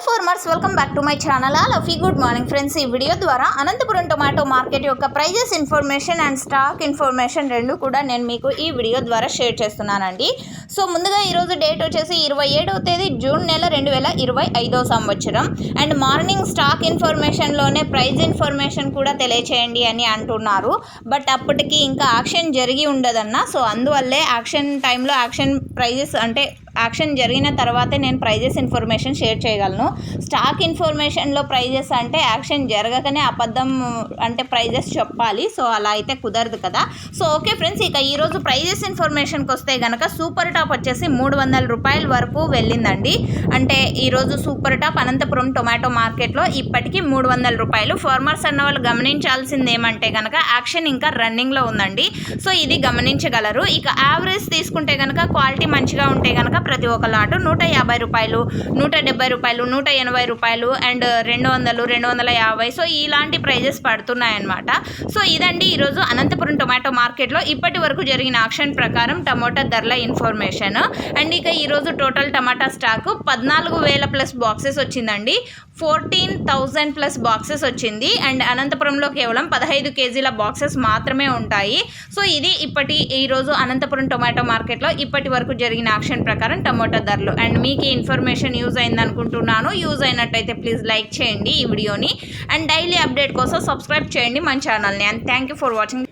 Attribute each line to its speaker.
Speaker 1: Farmers welcome back to my channel. లఫీ good morning friends. ఈ video ద్వారా Anantapuram tomato market యొక్క prices information and stock information రెండు కూడా నేను మీకు ఈ వీడియో ద్వారా షేర్ చేస్తున్నానండి. సో ముందుగా ఈరోజు డేట్ వచ్చేసి 27వ తేదీ జూన్ నెల 2025 సంవత్సరం. అండ్ మార్నింగ్ స్టాక్ ఇన్ఫర్మేషన్లోనే ప్రైజ్ ఇన్ఫర్మేషన్ కూడా తెలియచేయండి అని అంటున్నారు. బట్ అప్పటికి ఇంకా యాక్షన్ జరిగి ఉండదన్న. సో అందువల్లే యాక్షన్ టైంలో యాక్షన్ ప్రైజెస్ అంటే యాక్షన్ జరిగిన తర్వాతే నేను ప్రైజెస్ ఇన్ఫర్మేషన్ షేర్ చేయగలను. స్టాక్ ఇన్ఫర్మేషన్లో ప్రైజెస్ అంటే యాక్షన్ జరగకనే అబద్ధం అంటే ప్రైజెస్ చెప్పాలి. సో అలా అయితే కుదరదు కదా. సో ఓకే ఫ్రెండ్స్, ఇక ఈరోజు ప్రైజెస్ ఇన్ఫర్మేషన్కి వస్తే కనుక సూపర్ టాప్ వచ్చేసి 300 రూపాయల వరకు వెళ్ళిందండి. అంటే ఈరోజు సూపర్ టాప్ అనంతపురం టొమాటో మార్కెట్లో ఇప్పటికీ 300 రూపాయలు. ఫార్మర్స్ అన్న వాళ్ళు గమనించాల్సింది ఏమంటే కనుక యాక్షన్ ఇంకా రన్నింగ్లో ఉందండి. సో ఇది గమనించగలరు. ఇక యావరేజ్ తీసుకుంటే కనుక క్వాలిటీ మంచిగా ఉంటే కనుక ప్రతి ఒక్క లాటు 150 రూపాయలు, 170 రూపాయలు, 180 రూపాయలు అండ్ 200, 250. సో ఇలాంటి ప్రైజెస్ పడుతున్నాయన్నమాట. సో ఇదండి ఈరోజు అనంతపురం టొమాటో మార్కెట్లో ఇప్పటి వరకు జరిగిన ఆక్షన్ ప్రకారం టమోటా ధరల ఇన్ఫర్మేషన్. అండ్ ఇక ఈరోజు టోటల్ టమాటా స్టాకు 14,000 ప్లస్ బాక్సెస్ వచ్చిందండి. 14,000 ప్లస్ బాక్సెస్ వచ్చింది. అండ్ అనంతపురంలో కేవలం 15 కేజీల బాక్సెస్ మాత్రమే ఉంటాయి. సో ఇది ఈరోజు అనంతపురం టొమాటో మార్కెట్లో ఇప్పటి వరకు జరిగిన ఆక్షన్ ప్రకారం టమోటా ధరలు. అండ్ మీకు ఈ ఇన్ఫర్మేషన్ యూజ్ అయింది అనుకుంటున్నాను. యూజ్ అయినట్టయితే ప్లీజ్ లైక్ చేయండి ఈ వీడియోని. అండ్ డైలీ అప్డేట్ కోసం సబ్స్క్రైబ్ చేయండి మన ఛానల్ని. And thank you for watching.